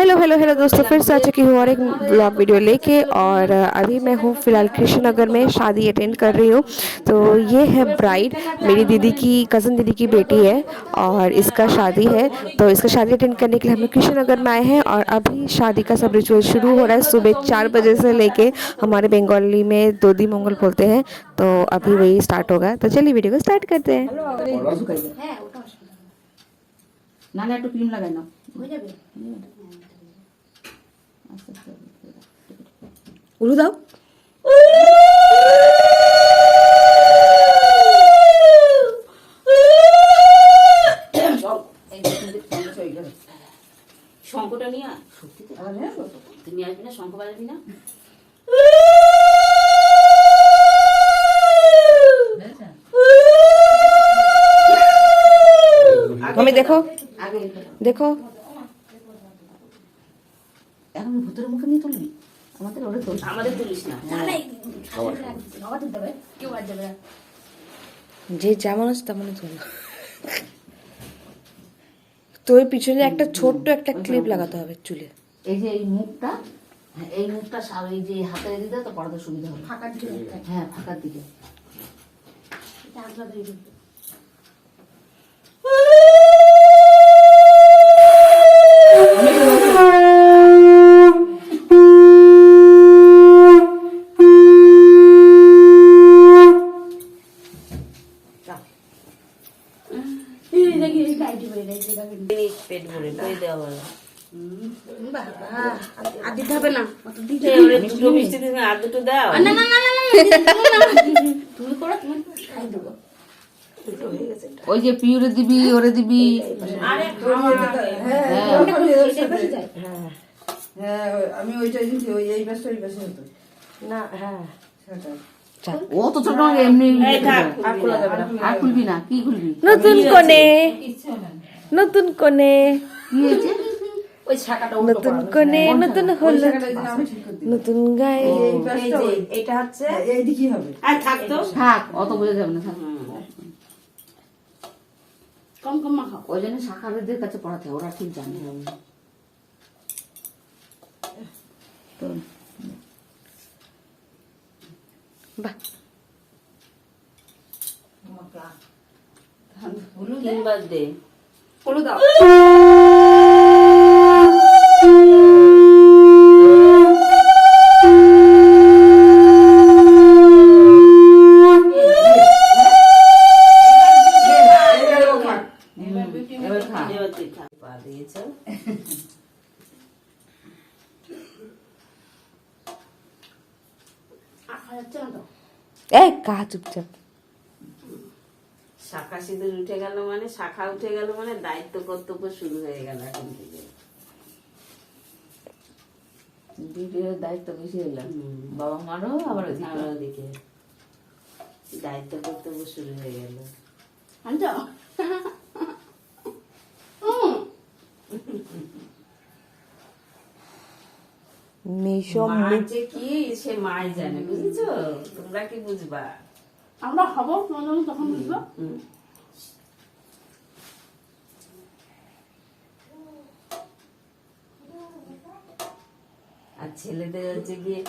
Hello दोस्तों, फिर से आ चुकी हूँ और एक ब्लॉग वीडियो लेके। और अभी मैं हूँ फिलहाल कृष्णनगर में, शादी अटेंड कर रही हूँ। तो ये है ब्राइड, मेरी दीदी की कज़न दीदी की बेटी है और इसका शादी है। तो इसका शादी अटेंड करने के लिए हम लोग कृष्णनगर में आए हैं और अभी शादी का सब रिचुअल शुरू हो रहा है। सुबह 4 बजे से लेके, हमारे बंगाली में दोदी मंगल बोलते हैं, तो अभी वही स्टार्ट होगा। तो चलिए वीडियो को स्टार्ट करते हैं। না না একটু ক্রিম লাগাই না হয়ে যাবে উলু দাও। শঙ্কটা নিয়ে সত্যি তুমি আসবি না, শঙ্খ বাজাবি না? मम्मी देखो देखो, এখন ভূতের মুখে নিয়ে তুলবি আমাদের, ওরে তো আমাদের তুলিস না। যে যেমন আছে তেমনই তোলো। তোর পিছনে একটা ছোট্ট একটা ক্লিপ লাগাতে হবে চুলে। এই যে এই মুখটা, এই মুখটা এই যে হাতে দিতে তো পড়াতে সুবিধা হবে। ফাঁকার দিকে, হ্যাঁ ফাঁকার দিকে। পেট ভরে লই দেওয়া ভালো। আর দিতে হবে না, দুটো মিষ্টি দিন আর দুটো দাও। না না না না তুমি করো, তুমি খাই দেবো। ওই যে পিউরে দিবি, ওরে দিবি। আমি ওইটা দিচ্ছি, ওই এই পাশে ওই পাশে হতো না। হ্যাঁ ও তো ছোট এমনি আর খুলবি না। কি খুলবি? নতুন কোণে, নতুন কোণে, কি হয়েছে? ওই শাখাটা নতুন কোণে, নতুন হলো, নতুন গায়ে। এটা হচ্ছে এই দিকেই হবে। আর থাক তো, থাক, অত বোঝা যাবে না, থাক। কম কম মাখাও, ওই জন্য শাখাদের কাছে পড়াতে হয়, ওরা ঠিক জানে। তো বাহ, তিনবার দে। হলুদ দাও। এবার তুই খা। পা দিয়েছ। এই কা চুপচাপ। শাখা সিঁদুর উঠে গেল মানে, শাখা উঠে গেল মানে দায়িত্ব কর্তব্য শুরু হয়ে গেল এখন থেকে। দ্বিতীয় দায়িত্ব বেশি হলো, বাবা মারও আবার ওদিকে দায়িত্ব কর্তব্য শুরু হয়ে গেল। মার যে কি সে মাই জানে, বুঝেছো? তোমরা কি বুঝবা? আমরা হবো তখন বুঝবো। আর ছেলেদের হচ্ছে গিয়ে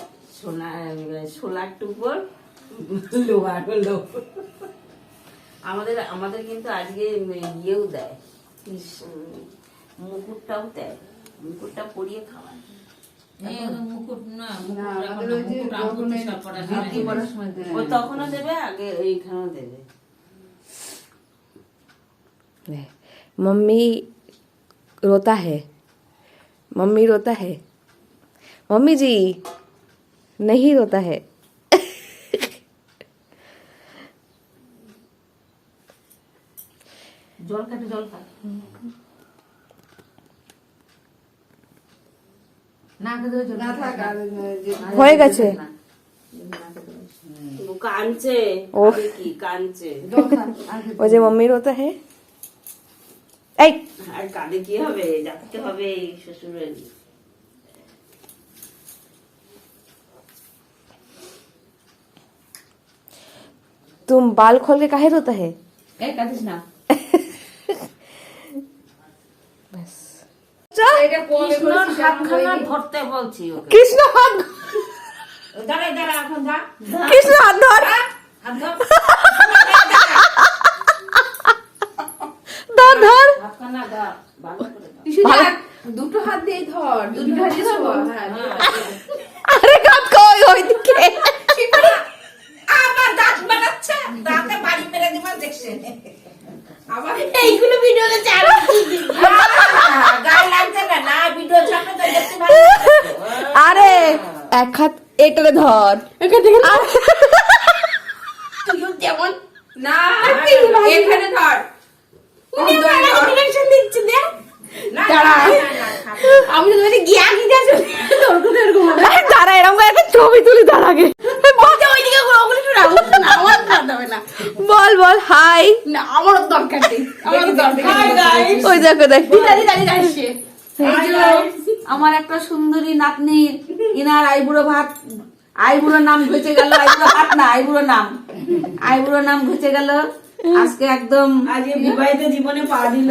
সোলার টুপর লোহার হলো। আমাদের কিন্তু আজকে ইয়েও দেয়, মুকুটটাও দেয়, মুকুটটা পরিয়ে খাওয়ায়। তখনও দেবে, আগে এইখানেও দেবে। मम्मी रोता है, मम्मी रोता है, मम्मी जी नहीं रोता है। জল খাটে, জল খা না, না থাক আর হয়ে গেছে। কাঁদছে, কি কাঁদছে? वो जो मम्मी रोता है। এই আর কাঁদে কি হবে, যাতে হবে শ্বশুরের। तुम बाल खोल के काहे रोता है? কাঁদিস না। बस কৃষ্ণর হাতখানা ধরতে বলছি ওকে। কৃষ্ণ হাত দাঁড়া দাঁড়া এখন যা কৃষ্ণ হাত ধর হাত ধর ধর ধর হাতখানা ধর ভালো করে ধর। ভালো- দুটো হাত দিয়ে ধর, দুটো হাত দিয়ে ধর। হ্যাঁ, আরে কাট কই ওইদিকে আবার দাঁত বানাচ্ছে দাঁতে বাড়ি মেরে দিবা দেখছেন আবার এইগুলো ভিডিওতে চার গায়ে লাগছে না না ভিডিও ছাড়লে তো দেখতে ভালো আরে এক হাত এটারে ধর তুইও যেমন না এখানে ধর ডিরেকশন দিচ্ছি দেখ দাঁড়া আমি তো মানে গিয়া কি যাচ্ছে দাঁড়া এরকম করে একটা ছবি তুলি তার আগে বলতে ওইদিকে ওগুলো একটু রাখো না আমার খাওয়া হবে না বল বল হাই না আমারও দরকার নেই আমারও দরকার নেই ওই দেখো দেখ দাঁড়িয়ে আসছে এই যে আমার একটা সুন্দরী নাতনি ইনার আইবুড়ো ভাত আইবুড়ো নাম ঘুচে গেল আইবুড়ো হাত না আইবুড়ো নাম ঘুচে গেল আজকে একদম আজকে বিবাহিত জীবনে পা দিল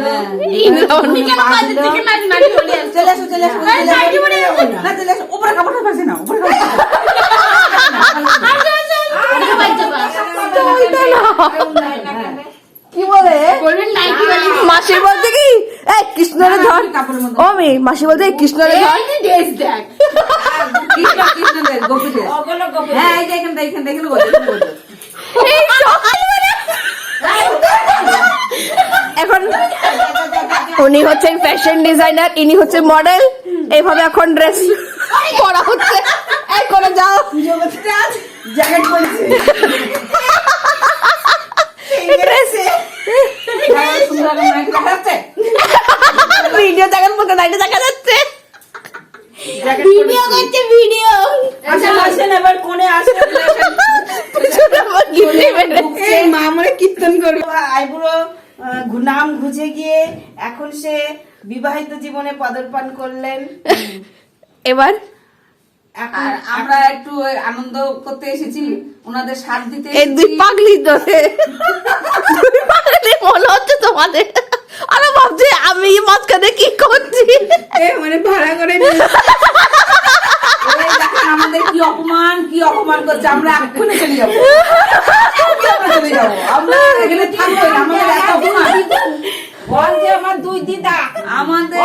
তুমি কেন বাজে থেকে নাচ নাচ বলে আসছো চলে আসো চলে আসো এই নাইটি পরে যাবো না না চলে আসো উপরে কাপড়টা পাশে না উপরে কাপড়টা কি বলে বলবেন নাইটি বলে মাসির বলতে কি এই কৃষ্ণরে ধর কাপড়ের মধ্যে ও মি মাসি বলতে এই কৃষ্ণরে ধর এই ড্রেস দেখ কৃষ্ণদের গোপীদের ওগুলো গোপন হ্যাঁ এই যে এখানটা বলতে এই সকালবেলা। এখন উনি হচ্ছেন ফ্যাশন ডিজাইনার ইনি হচ্ছে মডেল এইভাবে এখন ড্রেস করা হচ্ছে এই করে যাও জ্যাকেট পরেছে ড্রেস সুন্দর নাইটি দেখা যাচ্ছে ভিডিও দেখার মতো নাইটে দেখা যাচ্ছে ভিডিও করছে ভিডিও আচ্ছা আসেন এবার কোণে আসেন এই মা আমারে কীর্তন করবে আইবুড়ো নাম ঘুচে গিয়ে এখন সে বিবাহিত জীবনে পদার্পণ করলেন এবার এখন আমরা একটু আনন্দ করতে এসেছি ওনাদের সাথ দিতে এই দুই এসেছি। পাগলি ধরে দুই পাগলি মনে হচ্ছে তোমাদের আরে ভাবছি আমি মাঝখানে কি করছি মানে ভাড়া করে নিয়ে এই দেখেন আমাদের কি অপমান করছে আমরা এক্ষুনি চলে যাবো আমরা এখানে থাকবো না, আমাদের এত অপমান বল যে আমার দুই দিদা আমাদের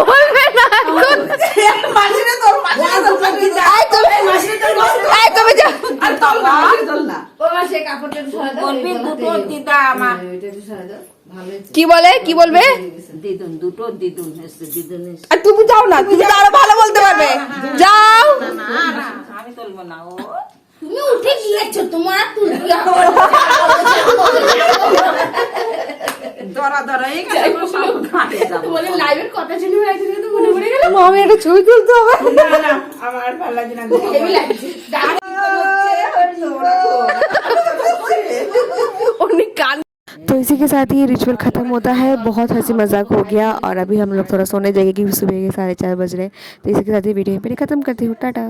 বলবে না এখন মাসিরে তোর এই তুমি যাও আর তোল না মাসিরে তোল না ও মা সে কাপড়টা একটু সরা দাও বলবি দুটো দিদা আমার এটা একটু সরা দাও ভালো হয়েছে কি বলবে দিদুন দুটো দিদুন এসছে দিদুন এসছে আর তুমি যাও না তুমি তো আরো ভালো বলতে পারবে যাও আমি তুলবো না ও তুমি উঠে গিয়েছো তোমার তুলবি ধরা এই কাজগুলো সব ঘাটে যাবো বলে লাইভের কথা শুনে হয়েছিল তো মনে পড়ে গেল মামি একটা ছবি তুলতে হবে না না আমার ভালো লাগে না হেভি লাগছে उन्हें कान तो इसी के साथ ही रिचुअल ख़त्म होता है बहुत हंसी मजाक हो गया और अभी हम लोग थोड़ा सोने जाएंगे क्योंकि सुबह के 4:30 बज रहे हैं तो इसी के साथ ही वीडियो पे ख़त्म करती हूँ टाटा।